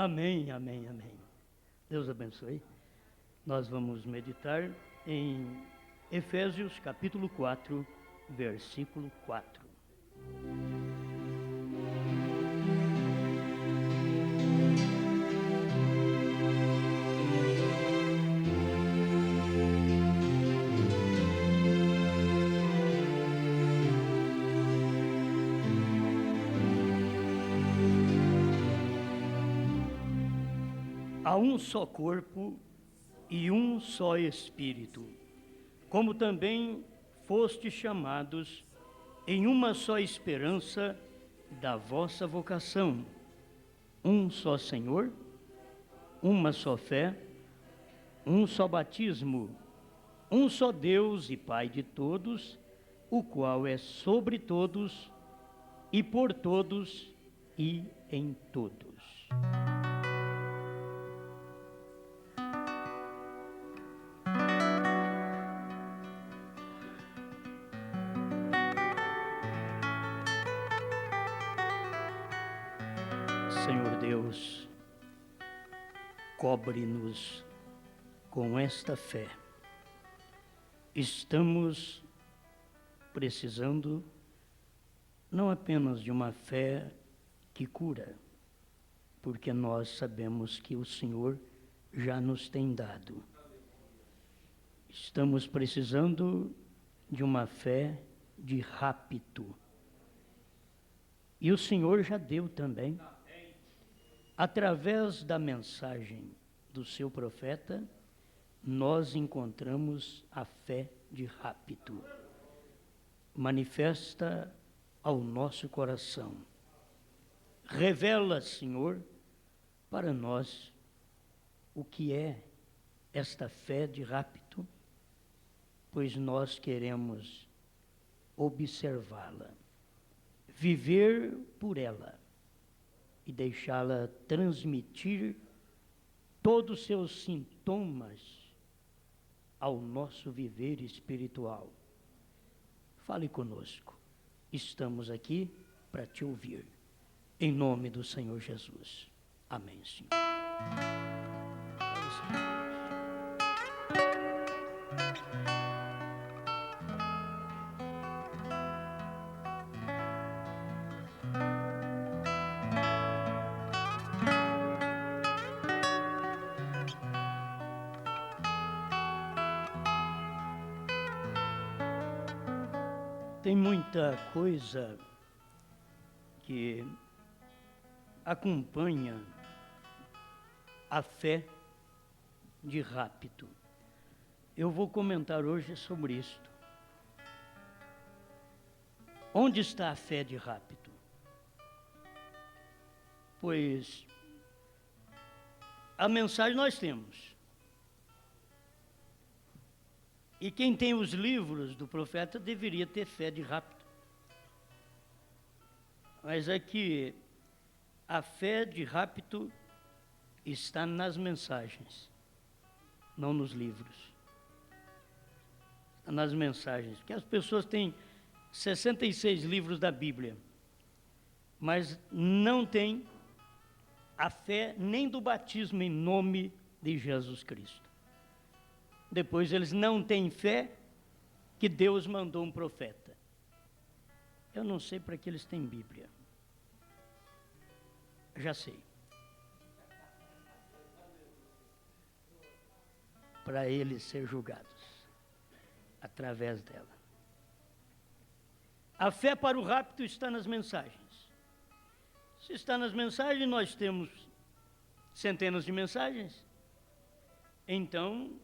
Amém, amém, amém. Deus abençoe. Nós vamos meditar em Efésios capítulo 4, versículo 4. Há um só corpo e um só Espírito, como também fostes chamados em uma só esperança da vossa vocação, um só Senhor, uma só fé, um só batismo, um só Deus e Pai de todos, o qual é sobre todos e por todos e em todos. Senhor Deus, cobre-nos com esta fé. Estamos precisando não apenas de uma fé que cura, porque nós sabemos que o Senhor já nos tem dado. Estamos precisando de uma fé de rapto. E o Senhor já deu também. Através da mensagem do seu profeta, nós encontramos a fé de rapto. Manifesta ao nosso coração. Revela, Senhor, para nós o que é esta fé de rapto, pois nós queremos observá-la, viver por ela e deixá-la transmitir todos os seus sintomas ao nosso viver espiritual. Fale conosco, estamos aqui para te ouvir, em nome do Senhor Jesus. Amém, Senhor. Tem muita coisa que acompanha a fé de rapto. Eu vou comentar hoje sobre isto. Onde está a fé de rapto? Pois a mensagem nós temos. E quem tem os livros do profeta deveria ter fé de rapto. Mas é que a fé de rapto está nas mensagens, não nos livros. Está nas mensagens. Porque as pessoas têm 66 livros da Bíblia, mas não têm a fé nem do batismo em nome de Jesus Cristo. Depois eles não têm fé que Deus mandou um profeta. Eu não sei para que eles têm Bíblia. Já sei. Para eles ser julgados através dela. A fé para o rapto está nas mensagens. Se está nas mensagens, nós temos centenas de mensagens. Então,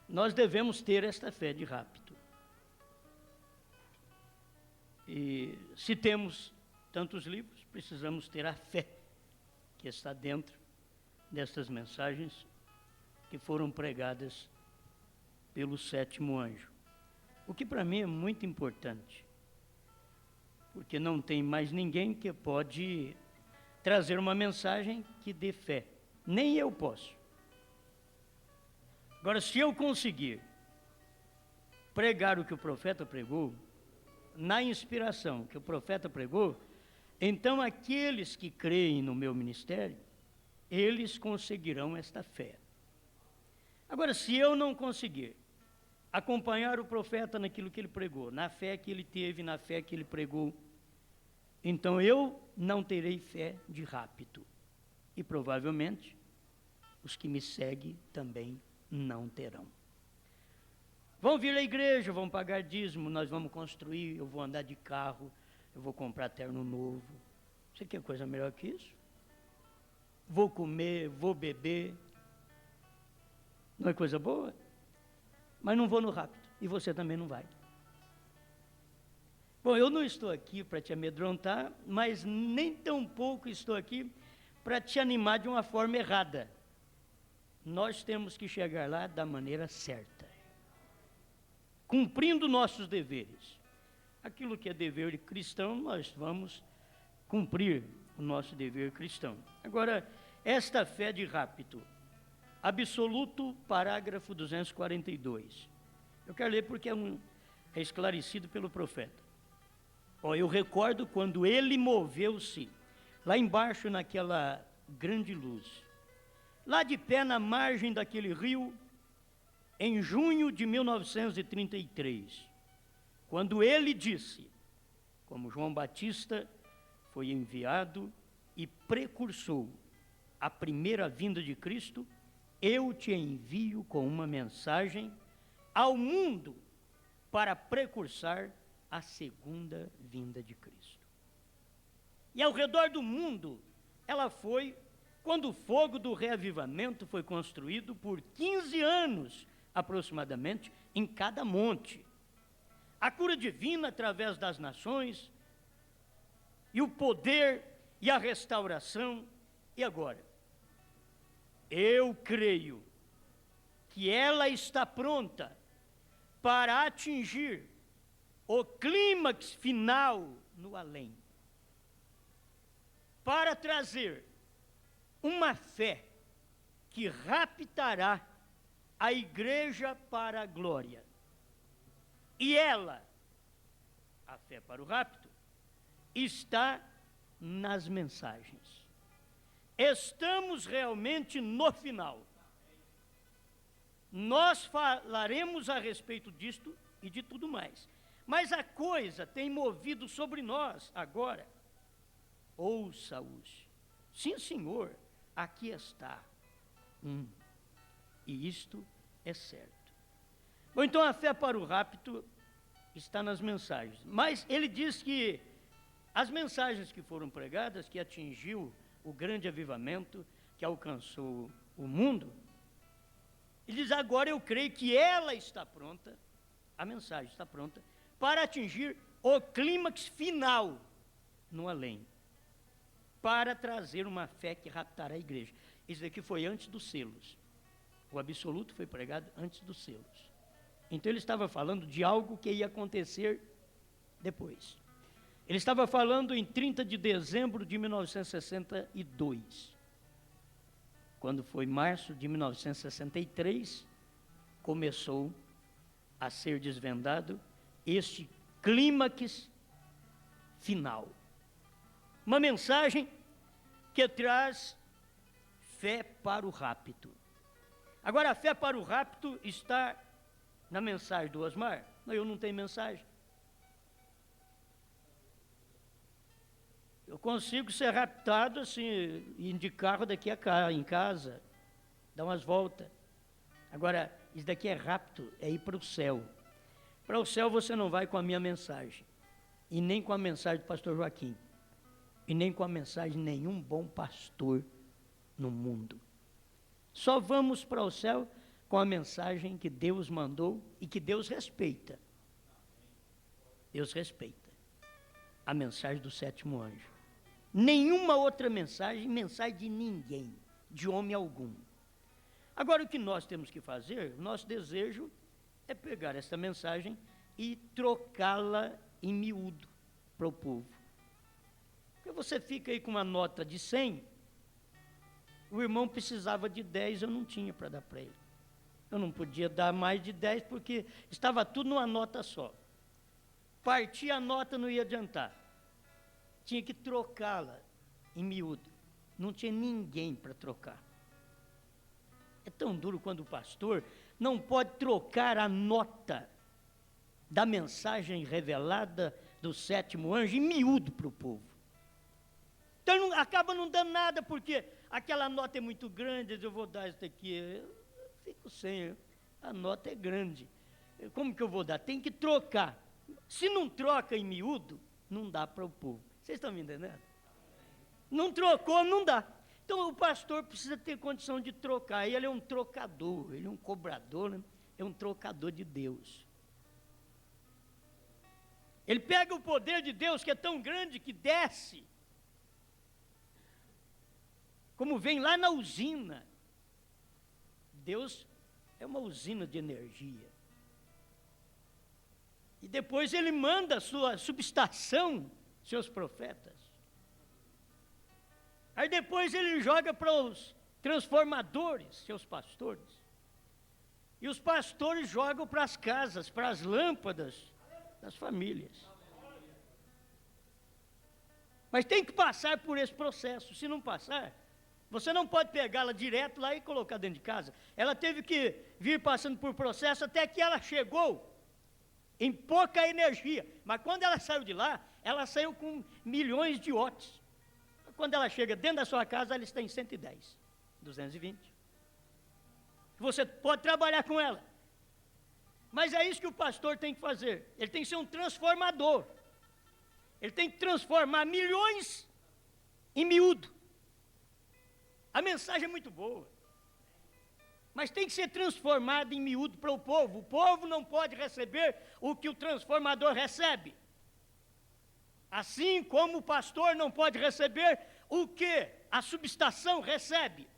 nós devemos ter esta fé de rapto. E se temos tantos livros, precisamos ter a fé que está dentro destas mensagens que foram pregadas pelo sétimo anjo. O que para mim é muito importante, porque não tem mais ninguém que pode trazer uma mensagem que dê fé. Nem eu posso. Agora, se eu conseguir pregar o que o profeta pregou, na inspiração que o profeta pregou, Então, aqueles que creem no meu ministério, eles conseguirão esta fé. Agora, se eu não conseguir acompanhar o profeta naquilo que ele pregou, na fé que ele teve, na fé que ele pregou, então eu não terei fé de rapto. E provavelmente os que me seguem também não terão. Vão vir à igreja, vão pagar dízimo, nós vamos construir, eu vou andar de carro, eu vou comprar terno novo. Você quer coisa melhor que isso? Vou comer, vou beber. Não é coisa boa? Mas não vou no rapto, e você também não vai. Bom, eu não estou aqui para te amedrontar, mas nem tampouco estou aqui para te animar de uma forma errada. Nós temos que chegar lá da maneira certa, cumprindo nossos deveres. Aquilo que é dever cristão, nós vamos cumprir o nosso dever cristão. Agora, esta fé de rapto, absoluto, parágrafo 242. Eu quero ler porque é esclarecido pelo profeta. Eu recordo quando ele moveu-se, lá embaixo naquela grande luz, lá de pé na margem daquele rio, em junho de 1933, quando ele disse, como João Batista foi enviado e precursor à primeira vinda de Cristo, eu te envio com uma mensagem ao mundo para precursar a segunda vinda de Cristo. E ao redor do mundo, ela foi, quando o fogo do reavivamento foi construído por 15 anos, aproximadamente, em cada monte. A cura divina através das nações, e o poder e a restauração. E agora? Eu creio que ela está pronta para atingir o clímax final no além, para trazer uma fé que raptará a igreja para a glória. E ela, a fé para o rapto, está nas mensagens. Estamos realmente no final. Nós falaremos a respeito disto e de tudo mais. Mas a coisa tem movido sobre nós agora. Ouça-os. Sim, Senhor, aqui está. E isto é certo. Bom, então a fé para o rapto está nas mensagens. Mas ele diz que as mensagens que foram pregadas, que atingiu o grande avivamento, que alcançou o mundo, ele diz, agora eu creio que ela está pronta, a mensagem está pronta, para atingir o clímax final no além, para trazer uma fé que raptará a igreja. Isso aqui foi antes dos selos. O absoluto foi pregado antes dos selos. Então ele estava falando de algo que ia acontecer depois. Ele estava falando em 30 de dezembro de 1962. Quando foi março de 1963, começou a ser desvendado este clímax final. Uma mensagem que traz fé para o rapto. Agora, a fé para o rapto está na mensagem do Osmar? Não, eu não tenho mensagem. Eu consigo ser raptado assim, ir de carro daqui a cá, em casa, dar umas voltas. Agora, isso daqui é rapto, é ir para o céu. Para o céu você não vai com a minha mensagem, e nem com a mensagem do pastor Joaquim, e nem com a mensagem de nenhum bom pastor no mundo. Só vamos para o céu com a mensagem que Deus mandou e que Deus respeita. Deus respeita a mensagem do sétimo anjo. Nenhuma outra mensagem de ninguém, de homem algum. Agora, o que nós temos que fazer, nosso desejo é pegar essa mensagem e trocá-la em miúdo para o povo. Porque você fica aí com uma nota de 100, o irmão precisava de 10, eu não tinha para dar para ele. Eu não podia dar mais de 10 porque estava tudo numa nota só. Partir a nota não ia adiantar. tinha que trocá-la em miúdo. Não tinha ninguém para trocar. É tão duro quando o pastor não pode trocar a nota da mensagem revelada do sétimo anjo em miúdo para o povo. Então ele acaba não dando nada, porque aquela nota é muito grande, eu vou dar isso aqui, eu fico sem, a nota é grande. Como que eu vou dar? Tem que trocar. Se não troca em miúdo, não dá para o povo. Vocês estão me entendendo? Não trocou, não dá. Então o pastor precisa ter condição de trocar. Ele é um trocador, ele é um cobrador, né? É um trocador de Deus. Ele pega o poder de Deus, que é tão grande, que desce, como vem lá na usina. Deus é uma usina de energia. E depois ele manda a sua subestação, seus profetas. Aí depois ele joga para os transformadores, seus pastores. E os pastores jogam para as casas, para as lâmpadas das famílias. Mas tem que passar por esse processo. Se não passar, você não pode pegá-la direto lá e colocar dentro de casa. Ela teve que vir passando por processo até que ela chegou em pouca energia. Mas quando ela saiu de lá, ela saiu com milhões de watts. Quando ela chega dentro da sua casa, ela está em 110, 220. Você pode trabalhar com ela. Mas é isso que o pastor tem que fazer. Ele tem que ser um transformador. Ele tem que transformar milhões em miúdo. A mensagem é muito boa. Mas tem que ser transformada em miúdo para o povo. O povo não pode receber o que o transformador recebe. Assim como o pastor não pode receber o que a subestação recebe.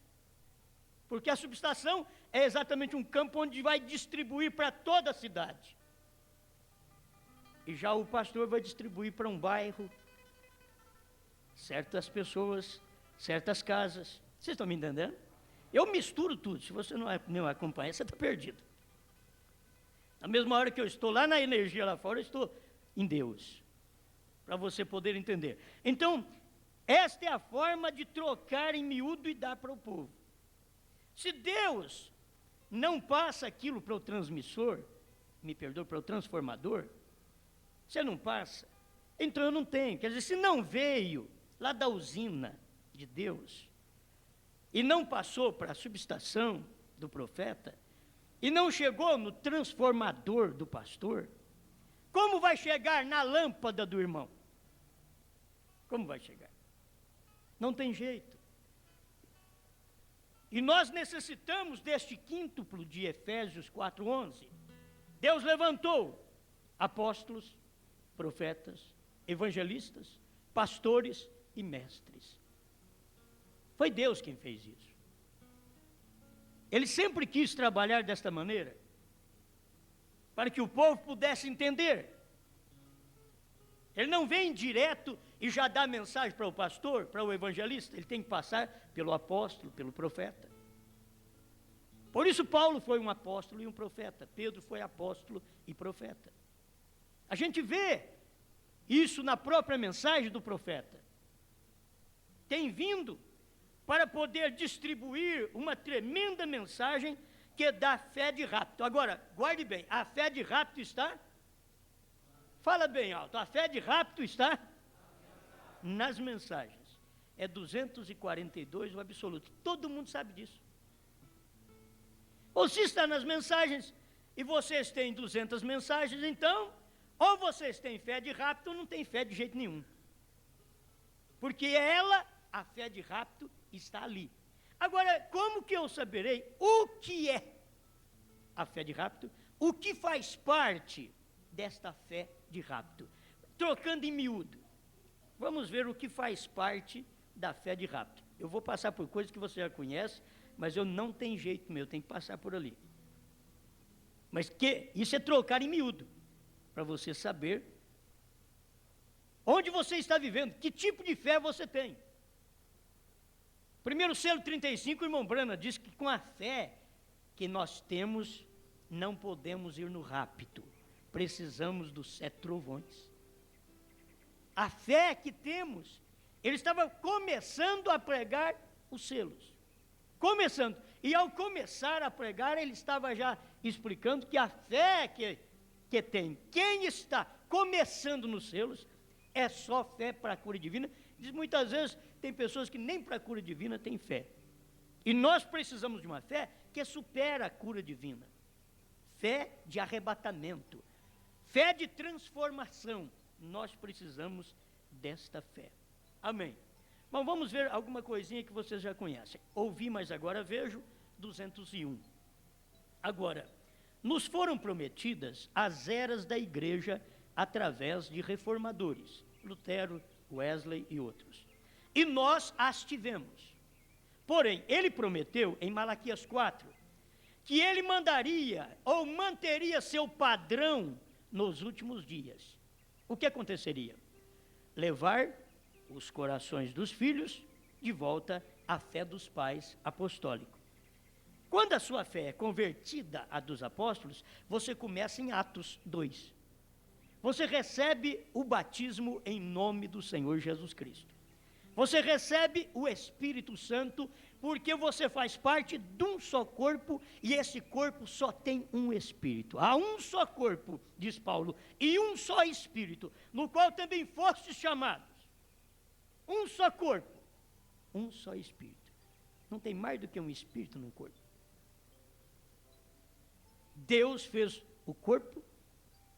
Porque a subestação é exatamente um campo onde vai distribuir para toda a cidade. E já o pastor vai distribuir para um bairro, certas pessoas, certas casas. Vocês estão me entendendo? Eu misturo tudo. Se você não acompanha, você está perdido. Na mesma hora que eu estou lá na energia lá fora, eu estou em Deus. Para você poder entender. Então, esta é a forma de trocar em miúdo e dar para o povo. Se Deus não passa aquilo para o transmissor, me perdoe, para o transformador, você não passa, então eu não tenho. Quer dizer, se não veio lá da usina de Deus, e não passou para a subestação do profeta, e não chegou no transformador do pastor, como vai chegar na lâmpada do irmão? Como vai chegar? Não tem jeito. E nós necessitamos deste quíntuplo de Efésios 4:11. Deus levantou apóstolos, profetas, evangelistas, pastores e mestres. Foi Deus quem fez isso. Ele sempre quis trabalhar desta maneira, para que o povo pudesse entender. Ele não vem direto e já dá mensagem para o pastor, para o evangelista. Ele tem que passar pelo apóstolo, pelo profeta. Por isso Paulo foi um apóstolo e um profeta. Pedro foi apóstolo e profeta. A gente vê isso na própria mensagem do profeta. Tem vindo para poder distribuir uma tremenda mensagem que é da fé de rapto. Agora, guarde bem, a fé de rapto está... Fala bem alto, a fé de rapto está nas mensagens. É 242 o absoluto. Todo mundo sabe disso. Ou se está nas mensagens e vocês têm 200 mensagens, então, ou vocês têm fé de rapto ou não têm fé de jeito nenhum. Porque ela, a fé de rapto, está ali. Agora, como que eu saberei o que é a fé de rapto? O que faz parte desta fé de rapto? Trocando em miúdo. Vamos ver o que faz parte da fé de rapto. Eu vou passar por coisas que você já conhece, mas eu não tenho jeito meu, tenho que passar por ali. Mas isso é trocar em miúdo, para você saber onde você está vivendo, que tipo de fé você tem. Primeiro selo 35, o irmão Brana diz que com a fé que nós temos, não podemos ir no rapto. Precisamos dos 7 trovões. a fé que temos. Ele estava começando a pregar os selos. Começando. E ao começar a pregar, ele estava já explicando que a fé que tem, quem está começando nos selos, é só fé para a cura divina. Diz, muitas vezes tem pessoas que nem para a cura divina têm fé. E nós precisamos de uma fé que supera a cura divina. Fé de arrebatamento. Fé de transformação. Nós precisamos desta fé. Amém. Bom, vamos ver alguma coisinha que vocês já conhecem. Ouvi, mas agora vejo, 201. Agora, nos foram prometidas as eras da igreja através de reformadores, Lutero, Wesley e outros. E nós as tivemos. Porém, ele prometeu em Malaquias 4, que ele mandaria ou manteria seu padrão nos últimos dias. O que aconteceria? Levar os corações dos filhos de volta à fé dos pais apostólicos. Quando a sua fé é convertida à dos apóstolos, você começa em Atos 2. Você recebe o batismo em nome do Senhor Jesus Cristo. Você recebe o Espírito Santo, porque você faz parte de um só corpo, e esse corpo só tem um Espírito. Há um só corpo, diz Paulo, e um só Espírito, no qual também fostes chamados. Um só corpo, um só Espírito. Não tem mais do que um Espírito no corpo. Deus fez o corpo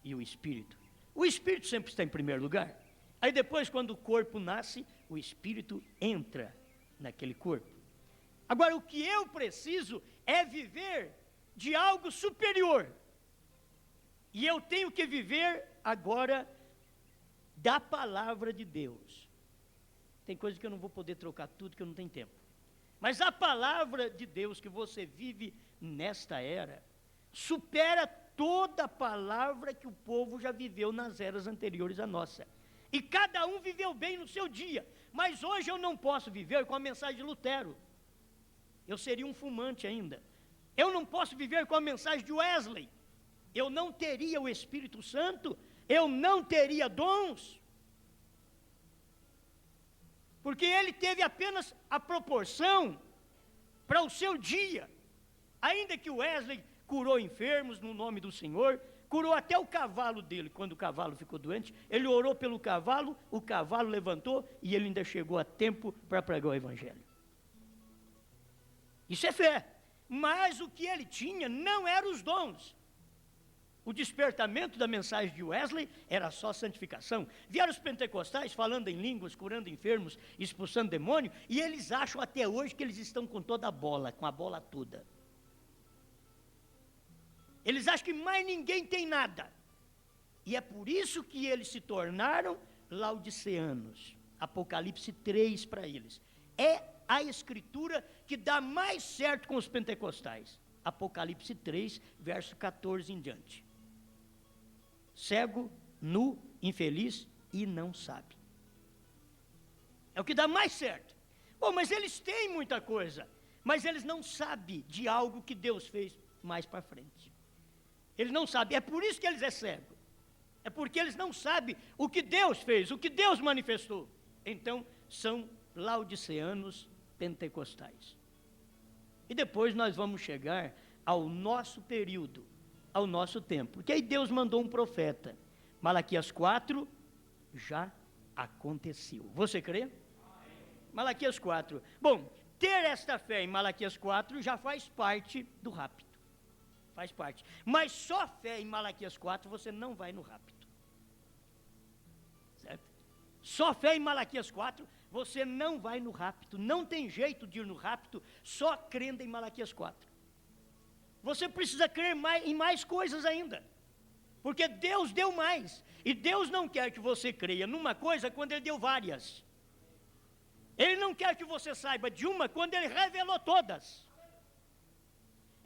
e o Espírito. O Espírito sempre está em primeiro lugar. Aí depois, quando o corpo nasce, o Espírito entra naquele corpo. Agora, o que eu preciso é viver de algo superior. E eu tenho que viver agora da palavra de Deus. Tem coisa que eu não vou poder trocar tudo, que eu não tenho tempo. Mas a palavra de Deus que você vive nesta era, supera toda a palavra que o povo já viveu nas eras anteriores à nossa. E cada um viveu bem no seu dia. Mas hoje eu não posso viver com a mensagem de Lutero. Eu seria um fumante ainda. Eu não posso viver com a mensagem de Wesley. Eu não teria o Espírito Santo. Eu não teria dons. Porque ele teve apenas a proporção para o seu dia. Ainda que Wesley curou enfermos no nome do Senhor, curou até o cavalo dele. Quando o cavalo ficou doente, ele orou pelo cavalo, o cavalo levantou e ele ainda chegou a tempo para pregar o Evangelho. Isso é fé. Mas o que ele tinha não eram os dons. O despertamento da mensagem de Wesley era só santificação. Vieram os pentecostais falando em línguas, curando enfermos, expulsando demônio, e eles acham até hoje que eles estão com toda a bola, com a bola toda. Eles acham que mais ninguém tem nada. E é por isso que eles se tornaram laodiceanos. Apocalipse 3 para eles. É a escritura que dá mais certo com os pentecostais. Apocalipse 3, verso 14 em diante. Cego, nu, infeliz e não sabe. É o que dá mais certo. Bom, mas eles têm muita coisa, mas eles não sabem de algo que Deus fez mais para frente. Eles não sabem, é por isso que eles é cego. É porque eles não sabem o que Deus fez, o que Deus manifestou. Então, são laodiceanos pentecostais. E depois nós vamos chegar ao nosso período, ao nosso tempo. Porque aí Deus mandou um profeta. Malaquias 4 já aconteceu. Você crê? Malaquias 4. Bom, ter esta fé em Malaquias 4 já faz parte do rapto. Faz parte. Mas só fé em Malaquias 4 você não vai no rapto. Certo? Só fé em Malaquias 4 você não vai no rapto. Não tem jeito de ir no rapto só crendo em Malaquias 4. Você precisa crer em mais coisas ainda. Porque Deus deu mais. E Deus não quer que você creia numa coisa quando Ele deu várias. Ele não quer que você saiba de uma quando Ele revelou todas.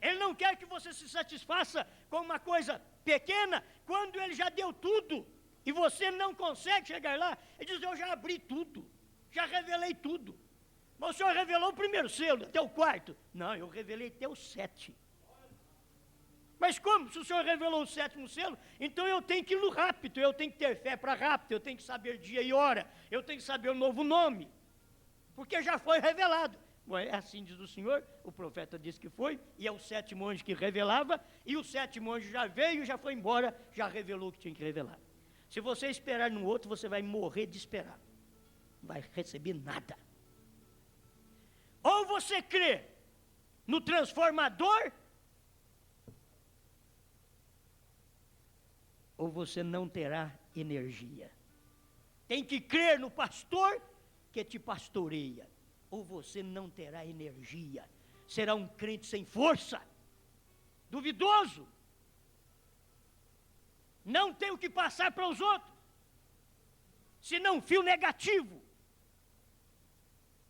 Ele não quer que você se satisfaça com uma coisa pequena quando Ele já deu tudo. E você não consegue chegar lá. Ele diz, eu já abri tudo. Já revelei tudo. Mas o Senhor revelou o primeiro selo, até o quarto. Não, eu revelei até o 7. Mas como? Se o Senhor revelou o sétimo selo, então eu tenho que ir no rapto, eu tenho que ter fé para rapto, eu tenho que saber dia e hora, eu tenho que saber o novo nome, porque já foi revelado. Bom, é assim diz o Senhor, o profeta disse que foi, e é o sétimo anjo que revelava, e o sétimo anjo já veio, já foi embora, já revelou o que tinha que revelar. Se você esperar no outro, você vai morrer de esperar, não vai receber nada. Ou você crê no transformador, ou você não terá energia. Tem que crer no pastor que te pastoreia, ou você não terá energia. Será um crente sem força, duvidoso, não tem o que passar para os outros, senão fio negativo,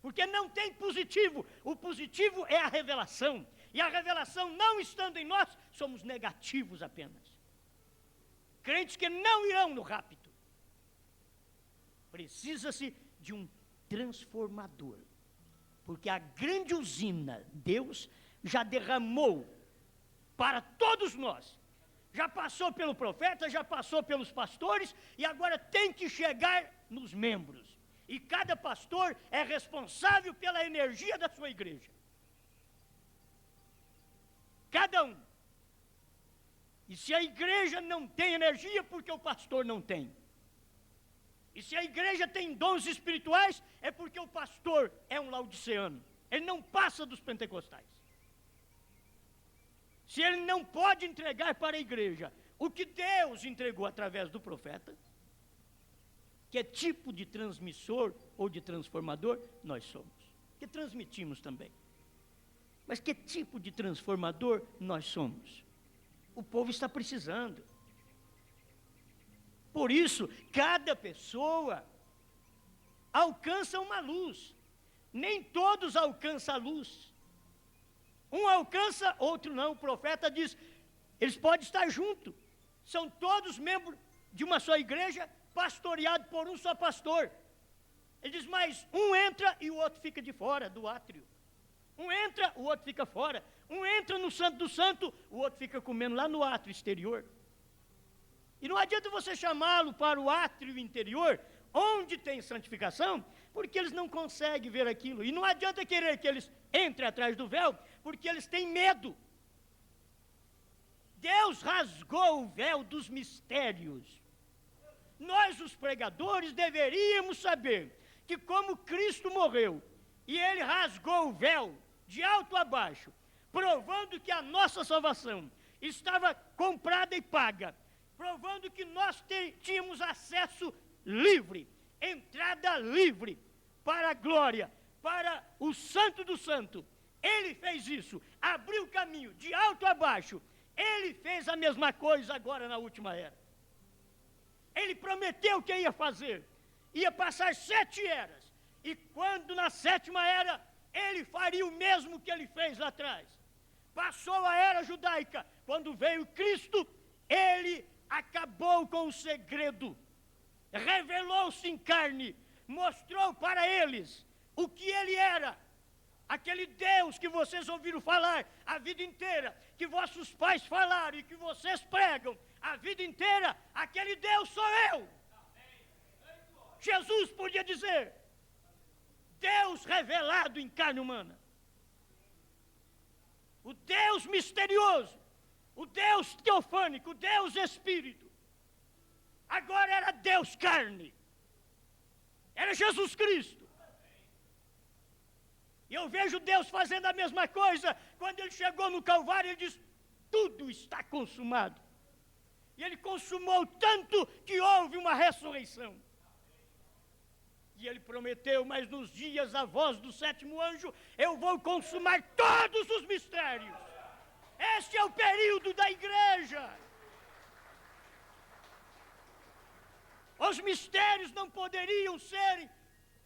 porque não tem positivo. O positivo é a revelação, e a revelação não estando em nós, somos negativos apenas. Crentes que não irão no rapto. Precisa-se de um transformador, porque a grande usina, Deus já derramou para todos nós. Já passou pelo profeta, já passou pelos pastores, e agora tem que chegar nos membros. E cada pastor é responsável pela energia da sua igreja. Cada um. E se a igreja não tem energia, porque o pastor não tem. E se a igreja tem dons espirituais, é porque o pastor é um laodiceano. Ele não passa dos pentecostais. Se ele não pode entregar para a igreja o que Deus entregou através do profeta, que tipo de transmissor ou de transformador nós somos? Que transmitimos também. Mas que tipo de transformador nós somos? O povo está precisando. Por isso, cada pessoa alcança uma luz. Nem todos alcançam a luz. Um alcança, outro não. O profeta diz, eles podem estar juntos. São todos membros de uma só igreja, pastoreado por um só pastor. Ele diz, mas um entra e o outro fica de fora do átrio. Um entra, o outro fica fora. Um entra no Santo do Santo, o outro fica comendo lá no átrio exterior. E não adianta você chamá-lo para o átrio interior, onde tem santificação, porque eles não conseguem ver aquilo. E não adianta querer que eles entrem atrás do véu, porque eles têm medo. Deus rasgou o véu dos mistérios. Nós, os pregadores, deveríamos saber que como Cristo morreu, e Ele rasgou o véu de alto a baixo, provando que a nossa salvação estava comprada e paga, provando que nós tínhamos acesso livre, entrada livre para a glória, para o Santo do Santo. Ele fez isso, abriu o caminho de alto a baixo. Ele fez a mesma coisa agora na última era. Ele prometeu que ia fazer, ia passar 7 eras, e quando na 7ª era, ele faria o mesmo que ele fez lá atrás. Passou a era judaica, quando veio Cristo, ele acabou com o segredo, revelou-se em carne, mostrou para eles o que ele era, aquele Deus que vocês ouviram falar a vida inteira, que vossos pais falaram e que vocês pregam a vida inteira, aquele Deus sou eu. Jesus podia dizer, Deus revelado em carne humana, o Deus misterioso, o Deus teofânico, o Deus Espírito. Agora era Deus carne, era Jesus Cristo. E eu vejo Deus fazendo a mesma coisa. Quando ele chegou no Calvário, ele diz, tudo está consumado. E ele consumou tanto que houve uma ressurreição. E ele prometeu, mas nos dias da voz do 7º anjo, eu vou consumar todos os mistérios. Este é o período da igreja. Os mistérios não poderiam ser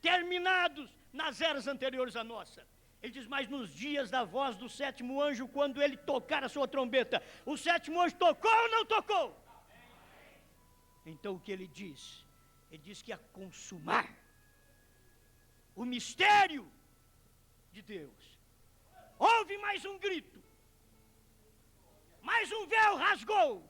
terminados nas eras anteriores à nossa. Ele diz, mas nos dias da voz do 7º anjo, quando ele tocar a sua trombeta, o 7º anjo tocou ou não tocou? Então o que ele diz? Ele diz que ia consumar o mistério de Deus. Houve mais um grito. Mas um véu rasgou.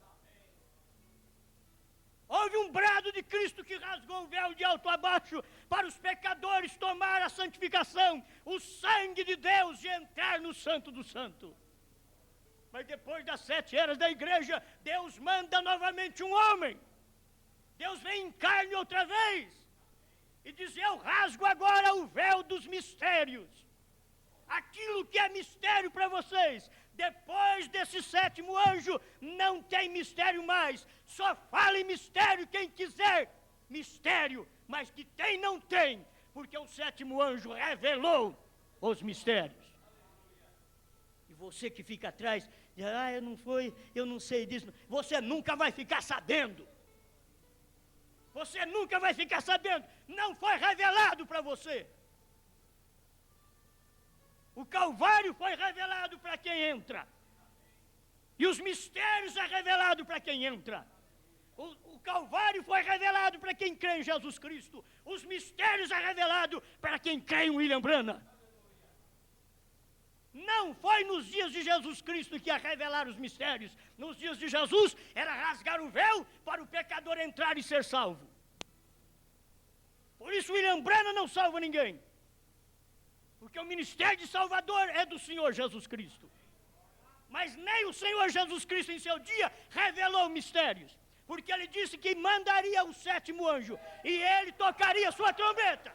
Houve um brado de Cristo que rasgou o véu de alto a baixo para os pecadores tomar a santificação, o sangue de Deus, e entrar no Santo do Santo. Mas depois das 7 eras da igreja, Deus manda novamente um homem. Deus vem em carne outra vez e diz: eu rasgo agora o véu dos mistérios. Aquilo que é mistério para vocês, depois desse 7º anjo, não tem mistério mais. Só fala em mistério quem quiser mistério, mas que tem, não tem, porque o 7º anjo revelou os mistérios. E você que fica atrás, diz: eu não sei disso. Você nunca vai ficar sabendo. Você nunca vai ficar sabendo. Não foi revelado para você. O Calvário foi revelado para quem entra. E os mistérios é revelado para quem entra. O Calvário foi revelado para quem crê em Jesus Cristo. Os mistérios é revelado para quem crê em William Branham. Não foi nos dias de Jesus Cristo que ia revelar os mistérios. Nos dias de Jesus era rasgar o véu para o pecador entrar e ser salvo. Por isso William Branham não salva ninguém. Porque o ministério de Salvador é do Senhor Jesus Cristo. Mas nem o Senhor Jesus Cristo em seu dia revelou mistérios. Porque ele disse que mandaria o 7º anjo e ele tocaria sua trombeta.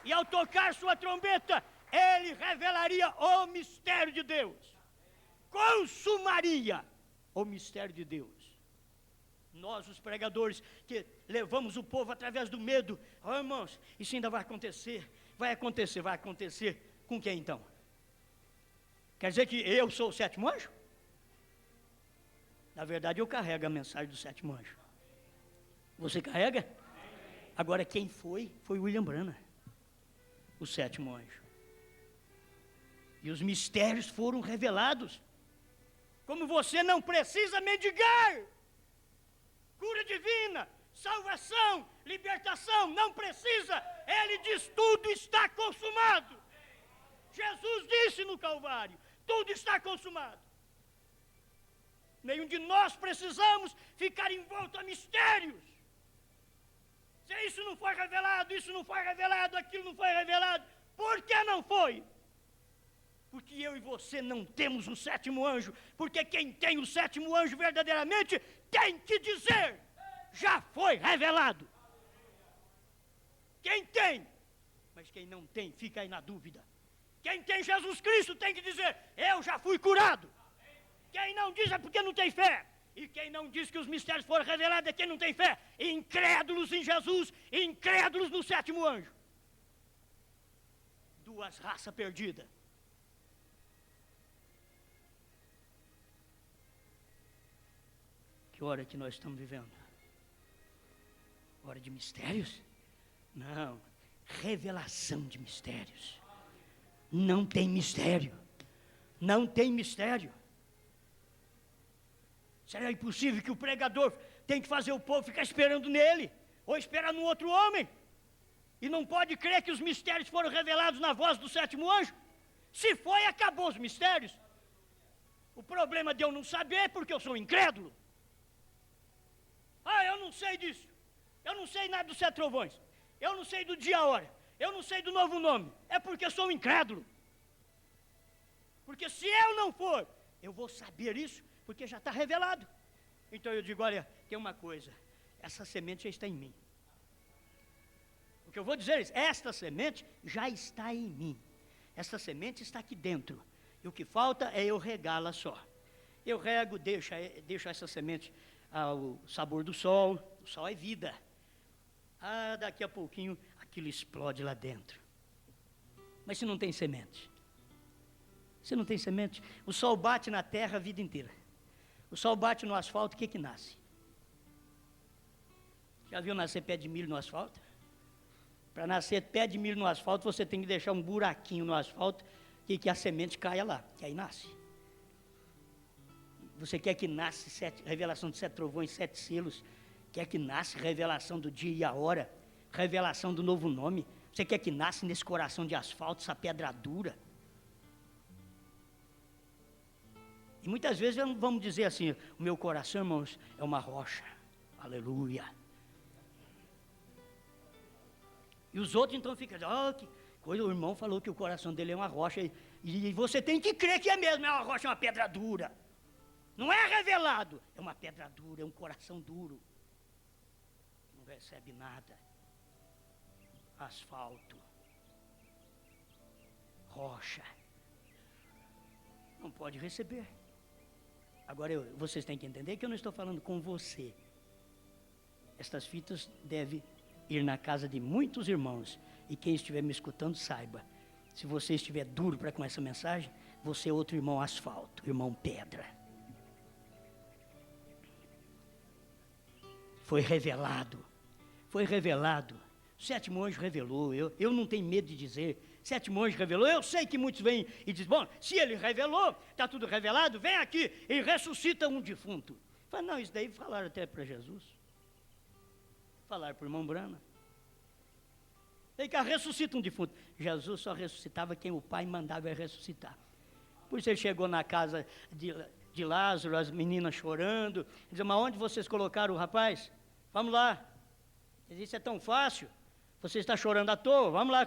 E ao tocar sua trombeta, ele revelaria o mistério de Deus. Consumaria o mistério de Deus. Nós, os pregadores, que levamos o povo através do medo. Irmãos, isso ainda vai acontecer. Vai acontecer com quem então? Quer dizer que eu sou o 7º anjo? Na verdade eu carrego a mensagem do 7º anjo. Você carrega? Agora quem foi William Branham, o 7º anjo. E os mistérios foram revelados. Como você não precisa mendigar cura divina, salvação, libertação, não precisa. Ele diz: tudo está consumado. Jesus disse no Calvário: tudo está consumado. Nenhum de nós precisamos ficar envolto a mistérios. Se isso não foi revelado, aquilo não foi revelado, por que não foi? Porque eu e você não temos o 7º anjo, porque quem tem o 7º anjo verdadeiramente tem que dizer: já foi revelado. Quem tem, mas quem não tem, fica aí na dúvida. Quem tem Jesus Cristo tem que dizer: eu já fui curado. Quem não diz é porque não tem fé. E quem não diz que os mistérios foram revelados é quem não tem fé. Incrédulos em Jesus, incrédulos no 7º anjo. Duas raças perdidas. Que hora que nós estamos vivendo? Hora de mistérios? Não, revelação de mistérios. Não tem mistério. Não tem mistério. Será impossível que o pregador tem que fazer o povo ficar esperando nele, ou esperar num outro homem, e não pode crer que os mistérios foram revelados na voz do 7º anjo? Se foi, acabou os mistérios. O problema de eu não saber é porque eu sou incrédulo. Eu não sei disso. Eu não sei nada dos 7 trovões. Eu não sei do dia e a hora. Eu não sei do novo nome. É porque eu sou incrédulo. Porque se eu não for, eu vou saber isso, porque já está revelado. Então eu digo: olha, tem uma coisa, essa semente já está em mim. O que eu vou dizer é: esta semente já está em mim. Essa semente está aqui dentro. E o que falta é eu regá-la só. Eu rego, deixo essa semente ao sabor do sol. O sol é vida. Daqui a pouquinho aquilo explode lá dentro. Mas se não tem semente? Se não tem semente, o sol bate na terra a vida inteira. O sol bate no asfalto, o que nasce? Já viu nascer pé de milho no asfalto? Para nascer pé de milho no asfalto, você tem que deixar um buraquinho no asfalto que a semente caia lá, que aí nasce. Você quer que nasce revelação de 7 trovões, 7 selos? Quer que nasce revelação do dia e a hora? Revelação do novo nome? Você quer que nasce nesse coração de asfalto, essa pedra dura? E muitas vezes vamos dizer assim, o meu coração, irmãos, é uma rocha. Aleluia. E os outros então ficam, que coisa, o irmão falou que o coração dele é uma rocha, e você tem que crer que é mesmo, é uma rocha, é uma pedra dura. Não é revelado, é uma pedra dura, é um coração duro. Não recebe nada. Asfalto. Rocha. Não pode receber. Agora, vocês têm que entender que eu não estou falando com você. Estas fitas devem ir na casa de muitos irmãos. E quem estiver me escutando, saiba. Se você estiver duro para com essa mensagem, você é outro irmão asfalto, irmão pedra. Foi revelado. Foi revelado. O sétimo anjo revelou. Eu não tenho medo de dizer. Sétimo anjo revelou. Eu sei que muitos vêm e dizem, bom, se ele revelou, está tudo revelado, vem aqui e ressuscita um defunto. Fala, não, isso daí falaram até para Jesus. Falaram para o irmão Brana. Ele que ressuscita um defunto. Jesus só ressuscitava quem o Pai mandava ressuscitar. Por isso ele chegou na casa de Lázaro, as meninas chorando. Dizem, mas onde vocês colocaram o rapaz? Vamos lá. Ele disse, isso é tão fácil. Você está chorando à toa, vamos lá.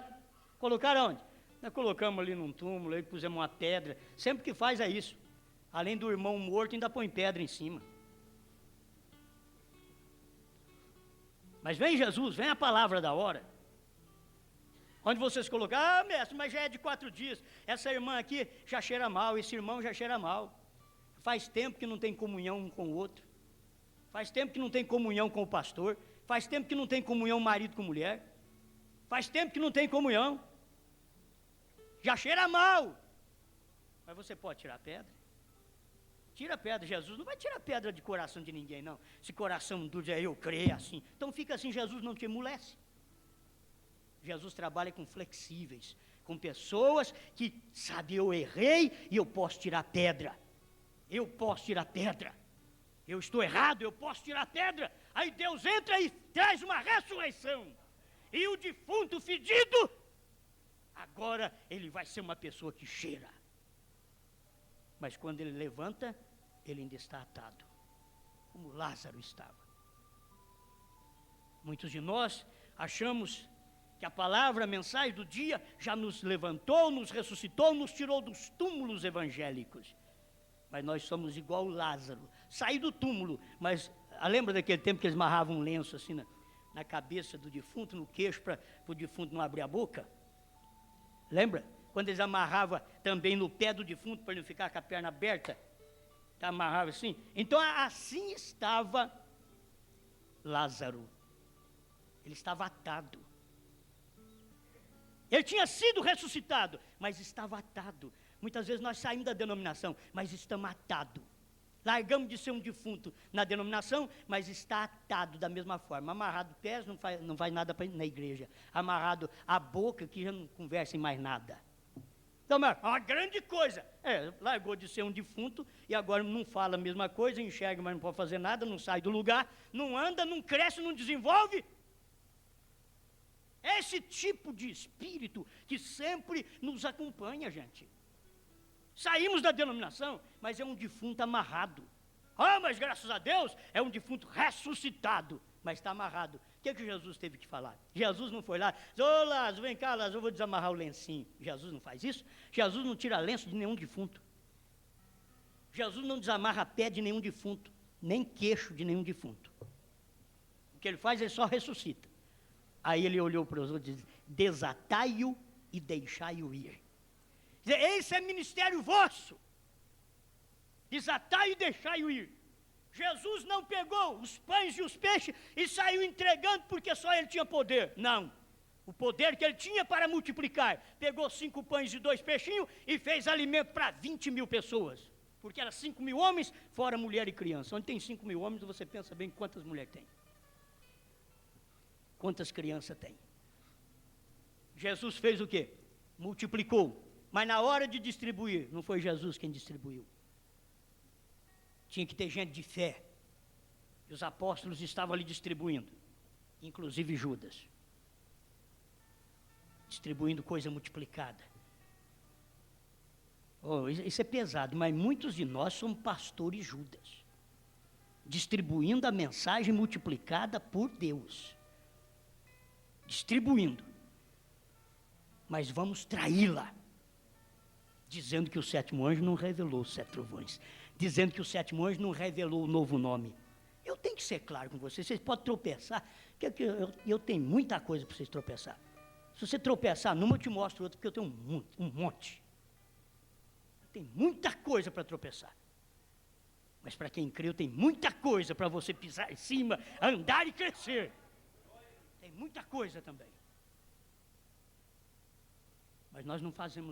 Colocaram onde? Nós colocamos ali num túmulo, aí pusemos uma pedra. Sempre que faz é isso. Além do irmão morto, ainda põe pedra em cima. Mas vem Jesus, vem a palavra da hora. Onde vocês colocaram? Mestre, mas já é de 4 dias. Essa irmã aqui já cheira mal, esse irmão já cheira mal. Faz tempo que não tem comunhão um com o outro. Faz tempo que não tem comunhão com o pastor. Faz tempo que não tem comunhão marido com mulher. Faz tempo que não tem comunhão. Já cheira mal. Mas você pode tirar a pedra? Tira a pedra. Jesus não vai tirar a pedra de coração de ninguém, não. Se coração duro, eu creio assim. Então fica assim, Jesus não te emolece. Jesus trabalha com flexíveis, com pessoas que sabem, eu errei e eu posso tirar a pedra. Eu posso tirar a pedra. Eu estou errado, eu posso tirar a pedra. Aí Deus entra e traz uma ressurreição. E o defunto fedido, agora ele vai ser uma pessoa que cheira. Mas quando ele levanta, ele ainda está atado, como Lázaro estava. Muitos de nós achamos que a palavra, a mensagem do dia, já nos levantou, nos ressuscitou, nos tirou dos túmulos evangélicos. Mas nós somos igual Lázaro, saí do túmulo, mas lembra daquele tempo que eles amarravam um lenço assim na cabeça do defunto, no queixo, para o defunto não abrir a boca? Lembra? Quando eles amarravam também no pé do defunto, para ele não ficar com a perna aberta, amarrava assim. Então assim estava Lázaro, ele estava atado. Ele tinha sido ressuscitado, mas estava atado. Muitas vezes nós saímos da denominação, mas estamos atados. Largamos de ser um defunto na denominação, mas está atado da mesma forma. Amarrado pés, não faz nada na igreja. Amarrado a boca, que já não conversa em mais nada. Então, é uma grande coisa. Largou de ser um defunto e agora não fala a mesma coisa, enxerga, mas não pode fazer nada, não sai do lugar, não anda, não cresce, não desenvolve. Esse tipo de espírito que sempre nos acompanha, gente. Saímos da denominação, mas é um defunto amarrado. Mas graças a Deus, é um defunto ressuscitado, mas está amarrado. O que Jesus teve que falar? Jesus não foi lá, ô Lázaro, vem cá, Lázaro, eu vou desamarrar o lencinho. Jesus não faz isso. Jesus não tira lenço de nenhum defunto. Jesus não desamarra pé de nenhum defunto, nem queixo de nenhum defunto. O que ele faz, ele só ressuscita. Aí ele olhou para os outros e disse, desatai-o e deixai-o ir. Esse é ministério vosso. Desatai-o e deixai-o ir. Jesus não pegou os pães e os peixes e saiu entregando porque só ele tinha poder. Não. O poder que ele tinha para multiplicar. Pegou 5 pães e 2 peixinhos e fez alimento para 20 mil pessoas. Porque era 5 mil homens, fora mulher e criança. Onde tem 5 mil homens, você pensa bem quantas mulheres tem. Quantas crianças tem? Jesus fez o quê? Multiplicou. Mas na hora de distribuir, não foi Jesus quem distribuiu. Tinha que ter gente de fé. E os apóstolos estavam ali distribuindo. Inclusive Judas. Distribuindo coisa multiplicada. Oh, isso é pesado, mas muitos de nós somos pastores Judas, distribuindo a mensagem multiplicada por Deus. Distribuindo. Mas vamos traí-la, dizendo que o sétimo anjo não revelou os 7 trovões, dizendo que o sétimo anjo não revelou o novo nome. Eu tenho que ser claro com vocês podem tropeçar, porque eu tenho muita coisa para vocês tropeçar. Se você tropeçar numa, eu te mostro outra, porque eu tenho um monte. Tem muita coisa para tropeçar. Mas para quem creu, tem muita coisa para você pisar em cima, andar e crescer. Tem muita coisa também. Mas nós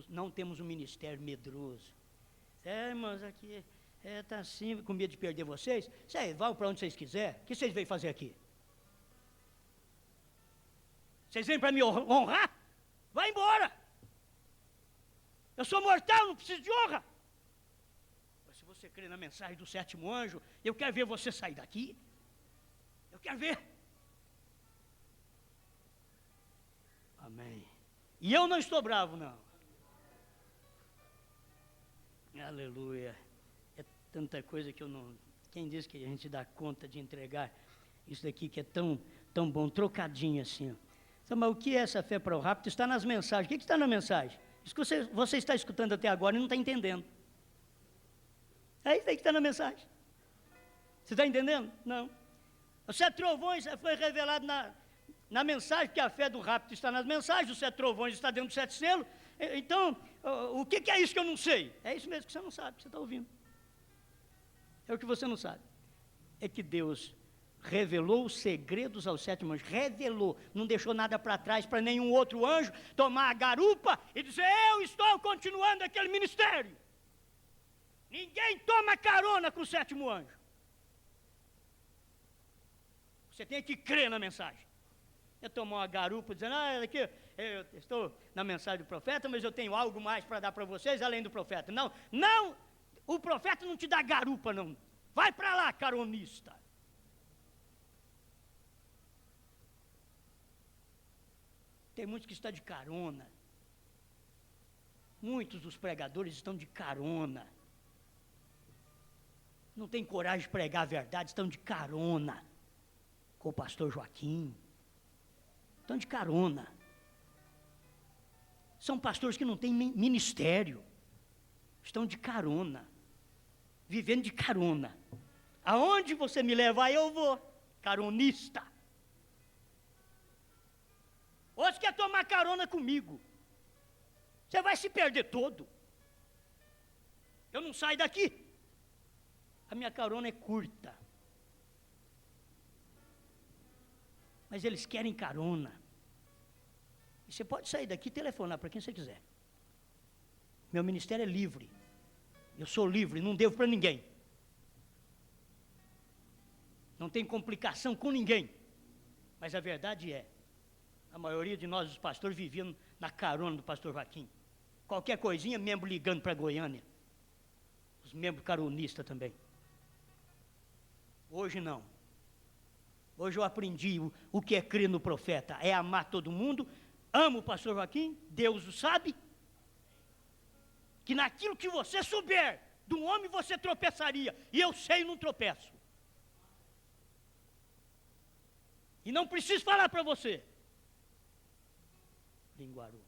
não temos um ministério medroso. Irmãos, aqui está assim, com medo de perder vocês. Vocês vão para onde vocês quiserem. O que vocês vêm fazer aqui? Vocês vêm para me honrar? Vai embora! Eu sou mortal, não preciso de honra. Mas se você crê na mensagem do sétimo anjo, eu quero ver você sair daqui. Eu quero ver. Amém. E eu não estou bravo, não. Aleluia. É tanta coisa que eu não... Quem diz que a gente dá conta de entregar isso daqui que é tão bom, trocadinho assim. Então, mas o que é essa fé para o rápido? Está nas mensagens. O que está na mensagem? Isso que você está escutando até agora e não está entendendo. É isso aí que está na mensagem. Você está entendendo? Não. Os 7 trovões foi revelado na mensagem, que a fé do rápido está nas mensagens, os 7 trovões está dentro dos 7 selos. Então, o que é isso que eu não sei? É isso mesmo que você não sabe, que você está ouvindo. É o que você não sabe. É que Deus revelou os segredos aos 7 anjos. Revelou, não deixou nada para trás para nenhum outro anjo tomar a garupa e dizer: eu estou continuando aquele ministério. Ninguém toma carona com o 7º anjo. Você tem que crer na mensagem. Eu tomar uma garupa dizendo: aqui eu estou na mensagem do profeta, mas eu tenho algo mais para dar para vocês além do profeta. Não, o profeta não te dá garupa, não. Vai para lá, caronista. Tem muitos que estão de carona. Muitos dos pregadores estão de carona. Não tem coragem de pregar a verdade, estão de carona com o pastor Joaquim. Estão de carona. São pastores que não têm ministério. Estão de carona. Vivendo de carona. Aonde você me levar, eu vou. Caronista. Outros quer tomar carona comigo. Você vai se perder todo. Eu não saio daqui. A minha carona é curta. Mas eles querem carona. E você pode sair daqui e telefonar para quem você quiser. Meu ministério é livre. Eu sou livre, não devo para ninguém. Não tem complicação com ninguém. Mas a verdade é, a maioria de nós, os pastores, viviam na carona do pastor Joaquim. Qualquer coisinha, membro ligando para Goiânia. Os membros caronistas também. Hoje não. Hoje eu aprendi o que é crer no profeta. É amar todo mundo. Amo o pastor Joaquim, Deus o sabe. Que naquilo que você souber de um homem você tropeçaria. E eu sei e não tropeço. E não preciso falar para você. Linguarudo.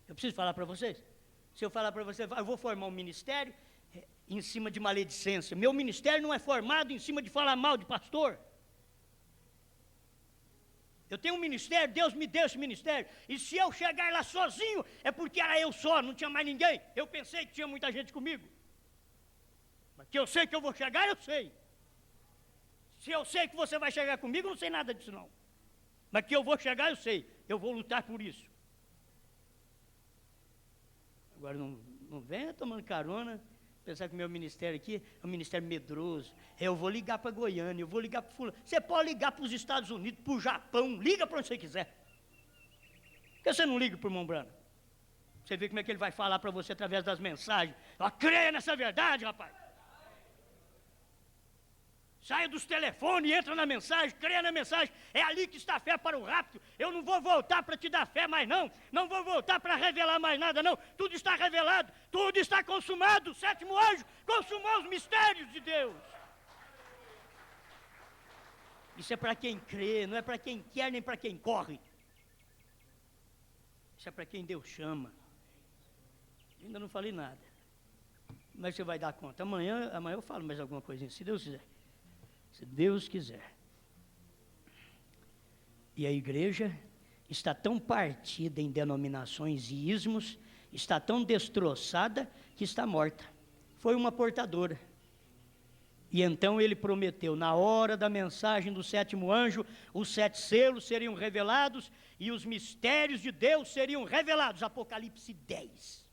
Eu preciso falar para vocês? Se eu falar para vocês, eu vou formar um ministério em cima de maledicência. Meu ministério não é formado em cima de falar mal de pastor. Eu tenho um ministério, Deus me deu esse ministério. E se eu chegar lá sozinho, é porque era eu só, não tinha mais ninguém. Eu pensei que tinha muita gente comigo. Mas que eu sei que eu vou chegar, eu sei. Se eu sei que você vai chegar comigo, eu não sei nada disso não. Mas que eu vou chegar, eu sei. Eu vou lutar por isso. Agora não venha tomando carona, pensar que o meu ministério aqui é um ministério medroso. Eu vou ligar para Goiânia, eu vou ligar para fulano. Você pode ligar para os Estados Unidos, para o Japão, liga para onde você quiser. Por que você não liga para o irmão Branco? Você vê como é que ele vai falar para você através das mensagens. Creia nessa verdade, rapaz. Saia dos telefones, entra na mensagem, creia na mensagem. É ali que está a fé para o rapto. Eu não vou voltar para te dar fé mais não. Não vou voltar para revelar mais nada não. Tudo está revelado, tudo está consumado. O sétimo anjo consumou os mistérios de Deus. Isso é para quem crê, não é para quem quer nem para quem corre. Isso é para quem Deus chama. Ainda não falei nada. Mas você vai dar conta. Amanhã eu falo mais alguma coisinha, se Deus quiser. Se Deus quiser. E a igreja está tão partida em denominações e ismos, está tão destroçada, que está morta. Foi uma portadora. E então ele prometeu, na hora da mensagem do sétimo anjo, os 7 selos seriam revelados e os mistérios de Deus seriam revelados. Apocalipse 10.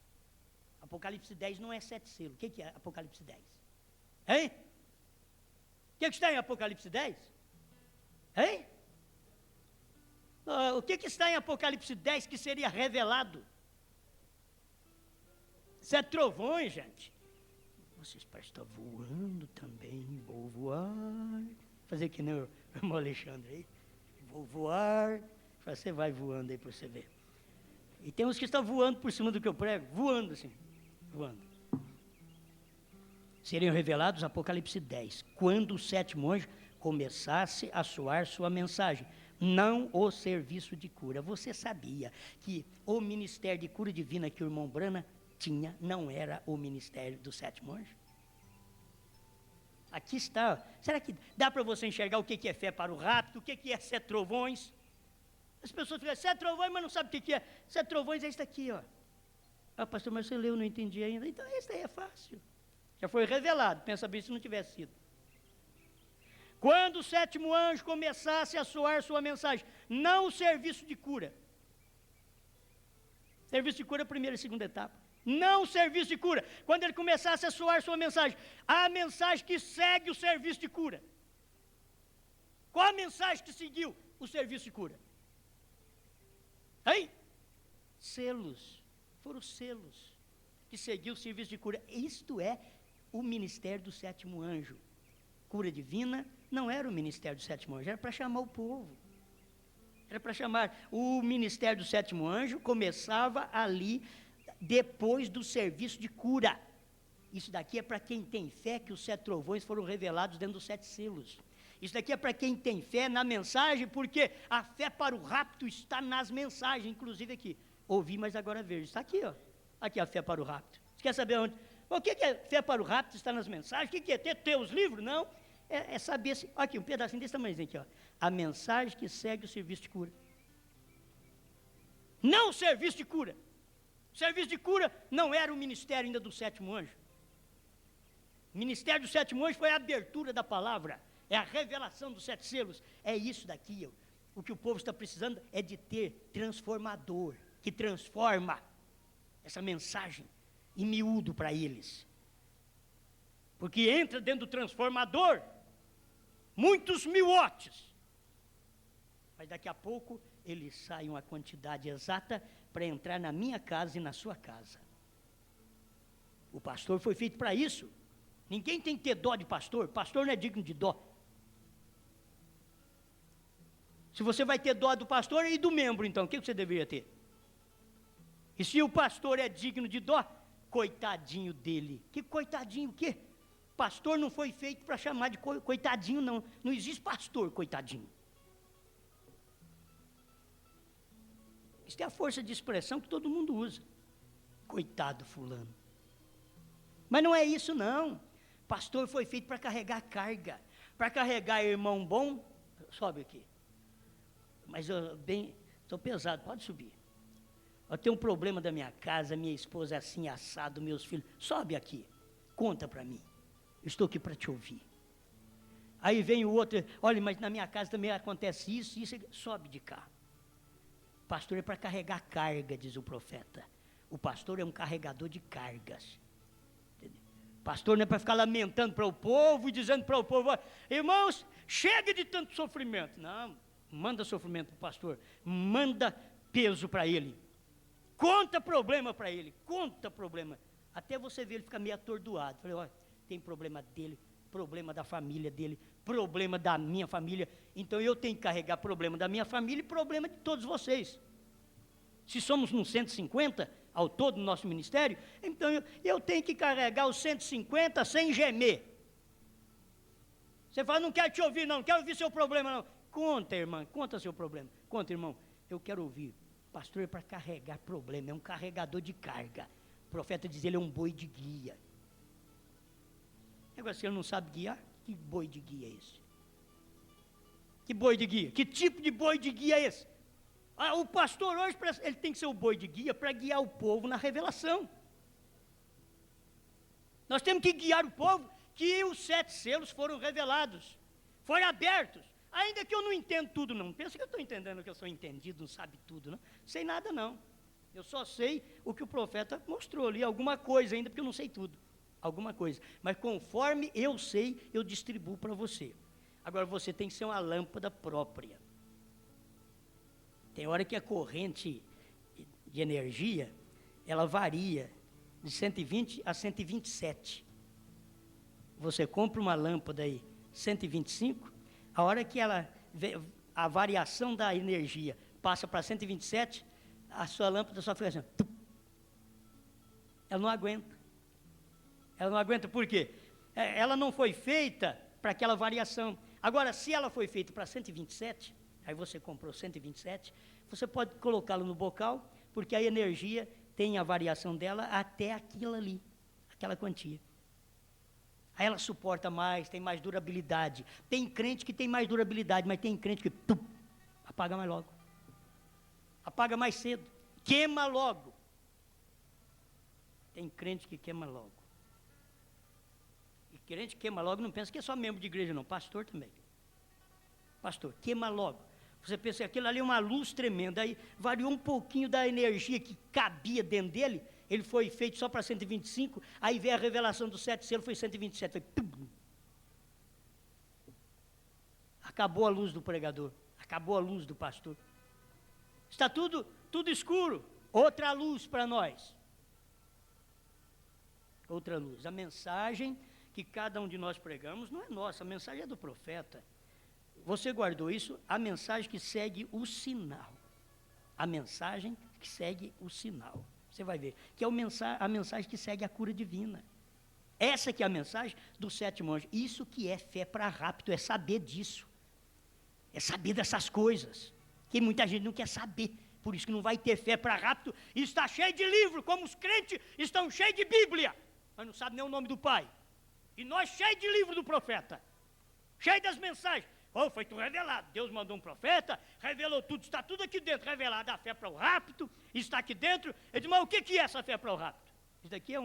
Apocalipse 10 não é 7 selos. O que é Apocalipse 10? Hein? O que está em Apocalipse 10? Hein? O que está em Apocalipse 10 que seria revelado? 7 trovões, gente. Vocês parecem estar voando também. Vou voar. Fazer que nem o irmão Alexandre aí. Vou voar. Você vai voando aí para você ver. E tem uns que estão voando por cima do que eu prego. Voando assim. Voando. Seriam revelados Apocalipse 10, quando o sétimo anjo começasse a soar sua mensagem, não o serviço de cura. Você sabia que o ministério de cura divina que o irmão Brana tinha, não era o ministério do sétimo anjo? Aqui está. Será que dá para você enxergar o que é fé para o rapto, o que é 7 trovões? As pessoas ficam, 7 trovões, mas não sabem o que é. 7 trovões é isso aqui, ó. Ah, pastor, mas você leu, não entendi ainda. Então, isso aí é fácil. Já foi revelado, pensa bem se não tivesse sido. Quando o sétimo anjo começasse a soar sua mensagem, não o serviço de cura. Serviço de cura é a primeira e segunda etapa. Não o serviço de cura. Quando ele começasse a soar sua mensagem, a mensagem que segue o serviço de cura. Qual a mensagem que seguiu o serviço de cura? Hein? Selos. Foram os selos que seguiu o serviço de cura. Isto é o ministério do sétimo anjo. Cura divina não era o ministério do sétimo anjo, era para chamar o povo. Era para chamar. O ministério do sétimo anjo começava ali, depois do serviço de cura. Isso daqui é para quem tem fé que os 7 trovões foram revelados dentro dos 7 selos. Isso daqui é para quem tem fé na mensagem, porque a fé para o rapto está nas mensagens, inclusive aqui. Ouvi, mas agora vejo. Está aqui, ó. Aqui a fé para o rapto. Você quer saber onde? O que é fé para o rapto? Está nas mensagens. O que é ter os livros? Não. É saber se... Aqui, um pedacinho desse tamanhozinho aqui, ó. A mensagem que segue o serviço de cura. Não o serviço de cura. O serviço de cura não era o ministério ainda do sétimo anjo. O ministério do sétimo anjo foi a abertura da palavra. É a revelação dos 7 selos. É isso daqui, ó. O que o povo está precisando é de ter transformador, que transforma essa mensagem em miúdo para eles. Porque entra dentro do transformador muitos 1000 watts. Mas daqui a pouco eles saem uma quantidade exata para entrar na minha casa e na sua casa. O pastor foi feito para isso. Ninguém tem que ter dó de pastor. Pastor não é digno de dó. Se você vai ter dó do pastor e do membro, então, o que você deveria ter? E se o pastor é digno de dó, coitadinho dele. Que coitadinho o quê? Pastor não foi feito para chamar de coitadinho, não. Não existe pastor coitadinho. Isso é a força de expressão que todo mundo usa. Coitado fulano. Mas não é isso não. Pastor foi feito para carregar carga. Para carregar irmão bom. Sobe aqui. Mas eu estou pesado, pode subir. Eu tenho um problema da minha casa, minha esposa é assim, assado, meus filhos. Sobe aqui, conta para mim. Eu estou aqui para te ouvir. Aí vem o outro, olha, mas na minha casa também acontece isso, isso. Sobe de cá. Pastor é para carregar carga, diz o profeta. O pastor é um carregador de cargas. Entendeu? Pastor não é para ficar lamentando para o povo e dizendo para o povo, irmãos, chega de tanto sofrimento. Não, manda sofrimento para o pastor, manda peso para ele. Conta problema para ele, conta problema. Até você ver ele ficar meio atordoado. Falei, olha, tem problema dele, problema da família dele, problema da minha família. Então eu tenho que carregar problema da minha família e problema de todos vocês. Se somos nos 150 ao todo no nosso ministério, então eu tenho que carregar os 150 sem gemer. Você fala, não quero te ouvir não quero ouvir seu problema não. Conta, irmã, conta seu problema. Conta, irmão, eu quero ouvir. Pastor é para carregar problema, é um carregador de carga. O profeta diz, ele é um boi de guia. Agora, se ele não sabe guiar, que boi de guia é esse? Que boi de guia? Que tipo de boi de guia é esse? O pastor hoje, ele tem que ser o boi de guia para guiar o povo na revelação. Nós temos que guiar o povo que os 7 selos foram revelados, foram abertos. Ainda que eu não entendo tudo, não. Pensa que eu estou entendendo que eu sou entendido, não sabe tudo, não. Sei nada, não. Eu só sei o que o profeta mostrou ali, alguma coisa ainda, porque eu não sei tudo. Alguma coisa. Mas conforme eu sei, eu distribuo para você. Agora, você tem que ser uma lâmpada própria. Tem hora que a corrente de energia, ela varia de 120 a 127. Você compra uma lâmpada aí, 125, a hora que a variação da energia passa para 127, a sua lâmpada só fica assim, ela não aguenta. Ela não aguenta por quê? Ela não foi feita para aquela variação. Agora, se ela foi feita para 127, aí você comprou 127, você pode colocá-la no bocal, porque a energia tem a variação dela até aquilo ali, aquela quantia. Aí ela suporta mais, tem mais durabilidade. Tem crente que tem mais durabilidade, mas tem crente que apaga mais logo. Apaga mais cedo. Queima logo. Tem crente que queima logo. E crente que queima logo não pensa que é só membro de igreja, não. Pastor também. Pastor, queima logo. Você pensa que aquilo ali é uma luz tremenda. Aí variou um pouquinho da energia que cabia dentro dele. Ele foi feito só para 125, aí veio a revelação dos 7 selos, foi 127. Foi, acabou a luz do pregador, acabou a luz do pastor. Está tudo escuro. Outra luz para nós. Outra luz. A mensagem que cada um de nós pregamos não é nossa, a mensagem é do profeta. Você guardou isso? A mensagem que segue o sinal. A mensagem que segue o sinal. Você vai ver, que é a mensagem que segue a cura divina. Essa que é a mensagem do 7º anjo. Isso que é fé para rapto, é saber disso. É saber dessas coisas, que muita gente não quer saber. Por isso que não vai ter fé para rapto, e está cheio de livro, como os crentes estão cheios de Bíblia, mas não sabe nem o nome do Pai. E nós cheios de livro do profeta, cheios das mensagens. Foi tudo revelado, Deus mandou um profeta, revelou tudo, está tudo aqui dentro, revelado. A fé para o rapto está aqui dentro. Ele diz, mas o que é essa fé para o rapto? Isso daqui é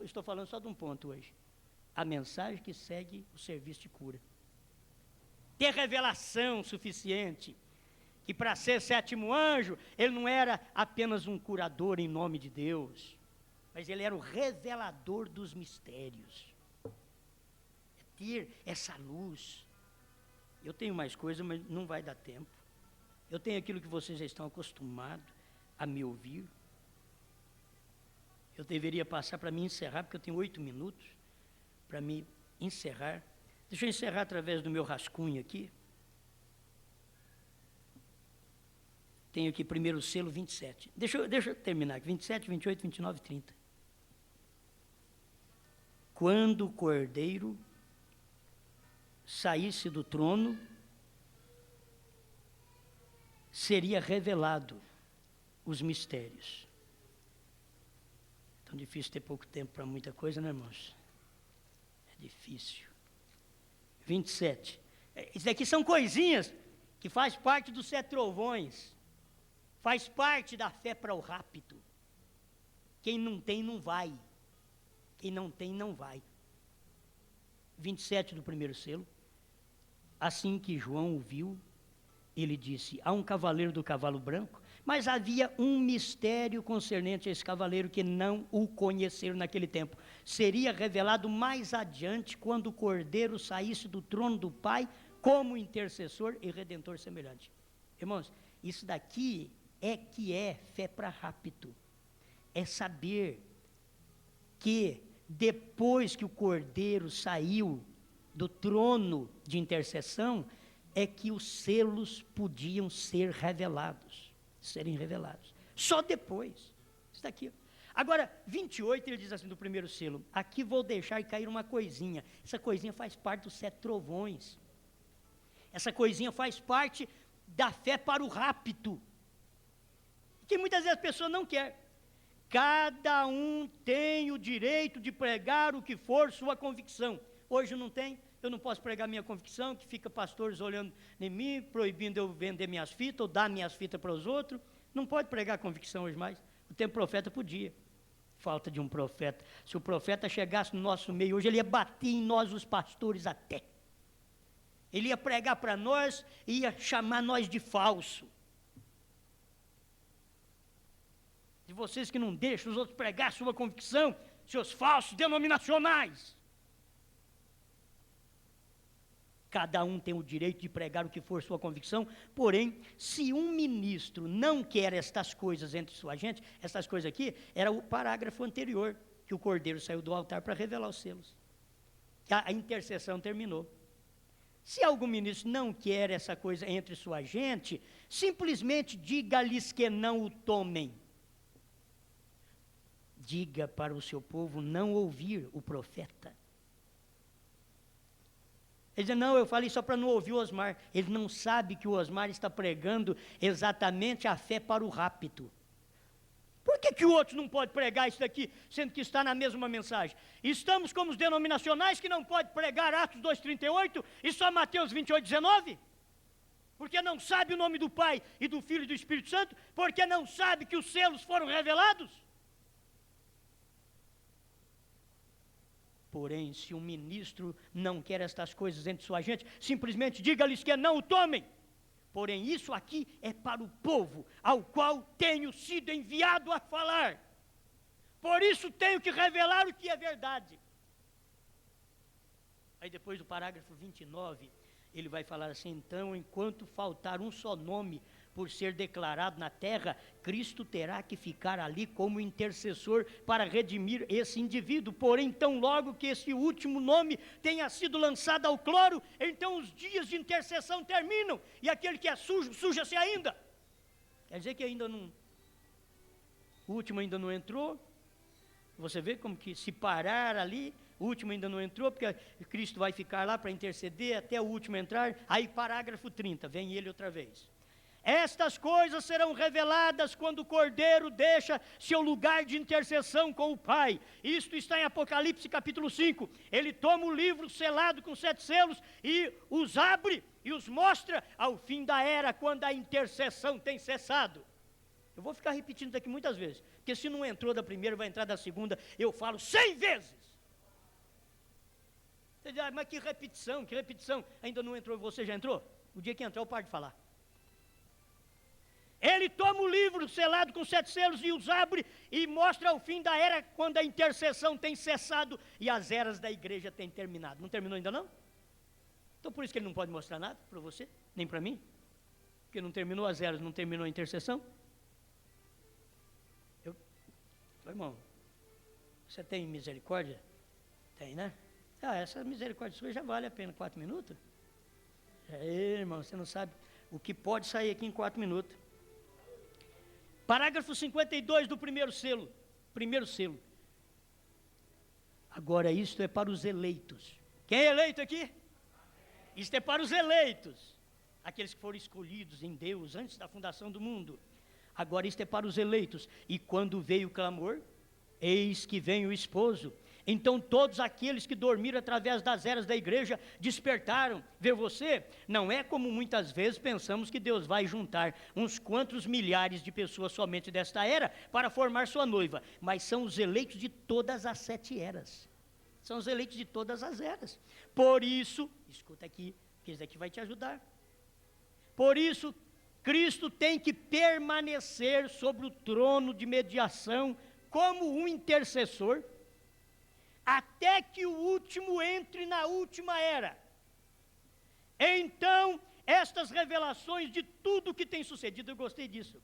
estou falando só de um ponto hoje. A mensagem que segue o serviço de cura. Ter revelação suficiente, que para ser 7º anjo, ele não era apenas um curador em nome de Deus, mas ele era o revelador dos mistérios. É ter essa luz. Eu tenho mais coisa, mas não vai dar tempo. Eu tenho aquilo que vocês já estão acostumados a me ouvir. Eu deveria passar para me encerrar, porque eu tenho 8 minutos para me encerrar. Deixa eu encerrar através do meu rascunho aqui. Tenho aqui primeiro o selo 27. Deixa eu terminar aqui. 27, 28, 29 e 30. Quando o cordeiro saísse do trono, seria revelado os mistérios. Tão difícil ter pouco tempo para muita coisa, né, irmãos? É difícil. 27. Isso daqui são coisinhas que faz parte dos 7 trovões. Faz parte da fé para o rapto. Quem não tem, não vai. Quem não tem, não vai. 27 do primeiro selo. Assim que João o viu, ele disse, há um cavaleiro do cavalo branco, mas havia um mistério concernente a esse cavaleiro que não o conheceram naquele tempo. Seria revelado mais adiante, quando o cordeiro saísse do trono do Pai, como intercessor e redentor semelhante. Irmãos, isso daqui que é fé para rapto. É saber que depois que o cordeiro saiu do trono de intercessão é que os selos podiam serem revelados. Só depois. Isso daqui. Agora, 28, ele diz assim, do primeiro selo: aqui vou deixar cair uma coisinha. Essa coisinha faz parte dos 7 trovões. Essa coisinha faz parte da fé para o rapto, que muitas vezes a pessoa não quer. Cada um tem o direito de pregar o que for sua convicção. Hoje não tem, eu não posso pregar minha convicção, que fica pastores olhando em mim, proibindo eu vender minhas fitas, ou dar minhas fitas para os outros. Não pode pregar a convicção hoje mais. O tempo profeta podia. Falta de um profeta. Se o profeta chegasse no nosso meio hoje, ele ia bater em nós, os pastores, até. Ele ia pregar para nós e ia chamar nós de falso. De vocês que não deixam os outros pregar sua convicção, seus falsos denominacionais. Cada um tem o direito de pregar o que for sua convicção, porém, se um ministro não quer estas coisas entre sua gente, essas coisas aqui, era o parágrafo anterior, que o cordeiro saiu do altar para revelar os selos. A intercessão terminou. Se algum ministro não quer essa coisa entre sua gente, simplesmente diga-lhes que não o tomem. Diga para o seu povo não ouvir o profeta. Ele diz, não, eu falei só para não ouvir o Osmar. Ele não sabe que o Osmar está pregando exatamente a fé para o rapto. Por que o outro não pode pregar isso daqui, sendo que está na mesma mensagem? Estamos como os denominacionais que não pode pregar Atos 2,38 e só Mateus 28,19? Porque não sabe o nome do Pai e do Filho e do Espírito Santo? Porque não sabe que os selos foram revelados? Porém, se um ministro não quer estas coisas entre sua gente, simplesmente diga-lhes que não o tomem. Porém, isso aqui é para o povo, ao qual tenho sido enviado a falar. Por isso tenho que revelar o que é verdade. Aí depois do parágrafo 29, ele vai falar assim, então, enquanto faltar um só nome por ser declarado na terra, Cristo terá que ficar ali como intercessor para redimir esse indivíduo. Porém, tão logo que esse último nome tenha sido lançado ao cloro, então os dias de intercessão terminam, e aquele que é sujo, suja-se ainda. Quer dizer que ainda não, o último ainda não entrou. Você vê como que se parar ali, o último ainda não entrou, porque Cristo vai ficar lá para interceder até o último entrar. Aí parágrafo 30, vem ele outra vez. Estas coisas serão reveladas quando o Cordeiro deixa seu lugar de intercessão com o Pai. Isto está em Apocalipse capítulo 5. Ele toma o livro selado com 7 selos e os abre e os mostra ao fim da era, quando a intercessão tem cessado. Eu vou ficar repetindo isso aqui muitas vezes, porque se não entrou da primeira, vai entrar da segunda, eu falo 100 vezes. Você diz, mas que repetição, ainda não entrou, você já entrou? O dia que entrar eu paro de falar. Ele toma o livro selado com 7 selos e os abre e mostra o fim da era, quando a intercessão tem cessado e as eras da igreja têm terminado. Não terminou ainda não? Então por isso que ele não pode mostrar nada para você, nem para mim. Porque não terminou as eras, não terminou a intercessão. Irmão, você tem misericórdia? Tem, né? Essa misericórdia sua já vale a pena 4 minutos. Irmão, você não sabe o que pode sair aqui em 4 minutos. Parágrafo 52 do primeiro selo. Agora isto é para os eleitos. Quem é eleito aqui? Isto é para os eleitos. Aqueles que foram escolhidos em Deus antes da fundação do mundo. Agora isto é para os eleitos. E quando veio o clamor, eis que vem o esposo. Então todos aqueles que dormiram através das eras da igreja despertaram. Vê você? Não é como muitas vezes pensamos que Deus vai juntar uns quantos milhares de pessoas somente desta era para formar sua noiva. Mas são os eleitos de todas as 7 eras. São os eleitos de todas as eras. Por isso, escuta aqui, que isso daqui vai te ajudar. Por isso, Cristo tem que permanecer sobre o trono de mediação como um intercessor, até que o último entre na última era. Então, estas revelações de tudo que tem sucedido, eu gostei disso.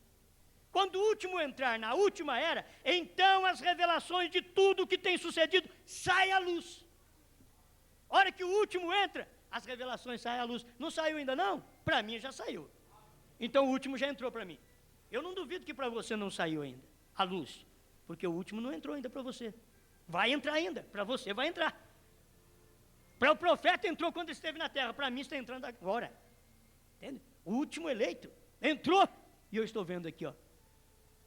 Quando o último entrar na última era, então as revelações de tudo que tem sucedido saem à luz. A hora que o último entra, as revelações saem à luz. Não saiu ainda não? Para mim já saiu. Então o último já entrou para mim. Eu não duvido que para você não saiu ainda a luz, porque o último não entrou ainda para você. Vai entrar ainda, para você vai entrar. Para o profeta entrou quando esteve na terra, para mim está entrando agora. Entende? O último eleito entrou, e eu estou vendo aqui, ó.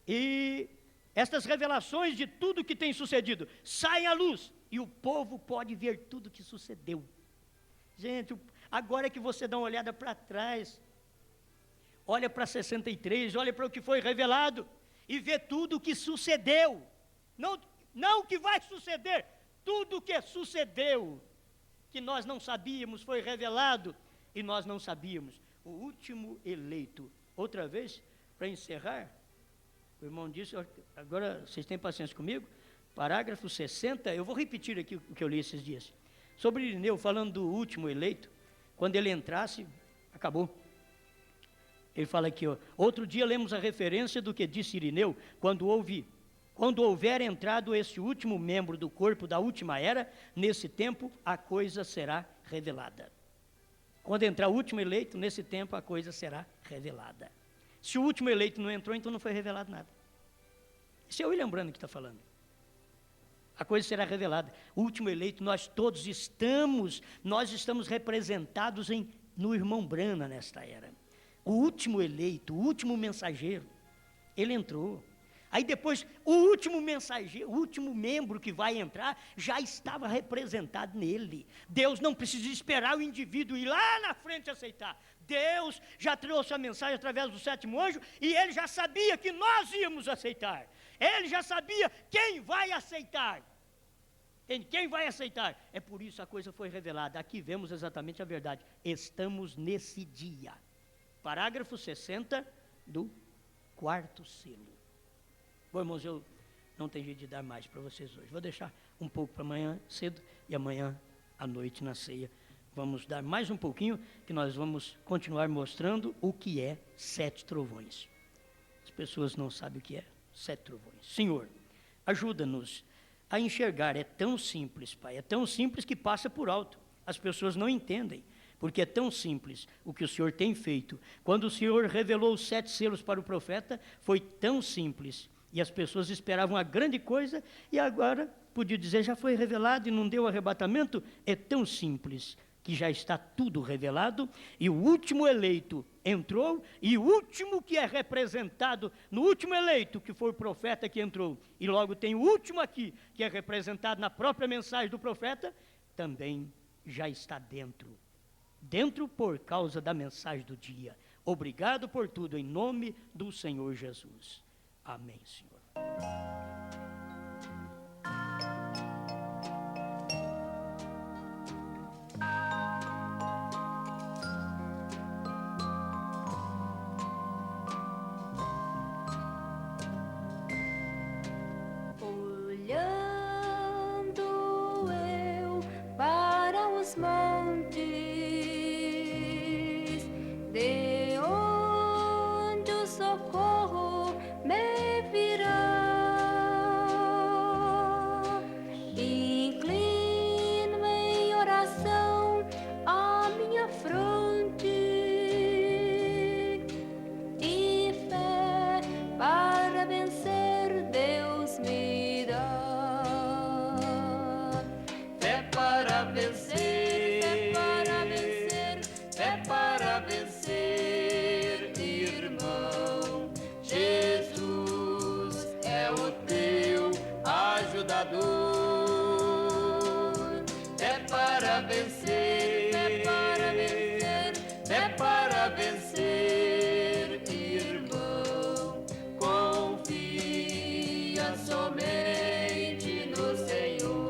E estas revelações de tudo que tem sucedido saem à luz, e o povo pode ver tudo que sucedeu. Gente, agora é que você dá uma olhada para trás, olha para 63, olha para o que foi revelado, e vê tudo o que sucedeu. Não o que vai suceder, tudo o que sucedeu, que nós não sabíamos, foi revelado, e nós não sabíamos. O último eleito. Outra vez, para encerrar, o irmão disse, agora vocês têm paciência comigo, parágrafo 60, eu vou repetir aqui o que eu li esses dias. Sobre Irineu, falando do último eleito, quando ele entrasse, acabou. Ele fala aqui, ó, outro dia lemos a referência do que disse Irineu, quando houver entrado esse último membro do corpo da última era, nesse tempo a coisa será revelada. Quando entrar o último eleito, nesse tempo a coisa será revelada. Se o último eleito não entrou, então não foi revelado nada. Isso é o William Branham que está falando. A coisa será revelada. O último eleito, nós todos estamos representados no irmão Branham nesta era. O último eleito, o último mensageiro, ele entrou. Aí depois, o último mensageiro, o último membro que vai entrar, já estava representado nele. Deus não precisa esperar o indivíduo ir lá na frente aceitar. Deus já trouxe a mensagem através do sétimo anjo, e ele já sabia que nós íamos aceitar. Ele já sabia quem vai aceitar. Quem vai aceitar? É por isso a coisa foi revelada. Aqui vemos exatamente a verdade. Estamos nesse dia. Parágrafo 60 do 4º selo. Bom, irmãos, eu não tenho jeito de dar mais para vocês hoje. Vou deixar um pouco para amanhã cedo e amanhã à noite na ceia. Vamos dar mais um pouquinho, que nós vamos continuar mostrando o que é 7 trovões. As pessoas não sabem o que é 7 trovões. Senhor, ajuda-nos a enxergar. É tão simples, Pai, é tão simples que passa por alto. As pessoas não entendem, porque é tão simples o que o Senhor tem feito. Quando o Senhor revelou os 7 selos para o profeta, foi tão simples. E as pessoas esperavam a grande coisa, e agora, podia dizer, já foi revelado e não deu arrebatamento. É tão simples que já está tudo revelado, e o último eleito entrou, e o último que é representado, no último eleito, que foi o profeta que entrou, e logo tem o último aqui, que é representado na própria mensagem do profeta, também já está dentro. Dentro por causa da mensagem do dia. Obrigado por tudo, em nome do Senhor Jesus. Amém, Senhor. Olhando eu para os montes, de onde o socorro me virá. Inclino em oração a minha fronte e fé para vencer Deus me dá. Fé para vencer, fé para vencer, fé para vencer, irmão. Jesus é o teu ajudador. Fé para vencer, fé para vencer, fé para vencer, irmão. Confia somente no Senhor.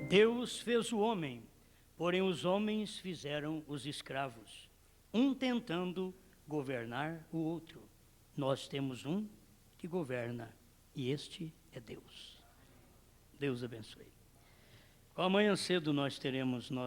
Deus fez o homem, porém os homens fizeram os escravos, um tentando governar o outro. Nós temos um que governa, e este é Deus. Deus abençoe. Amanhã cedo nós teremos nosso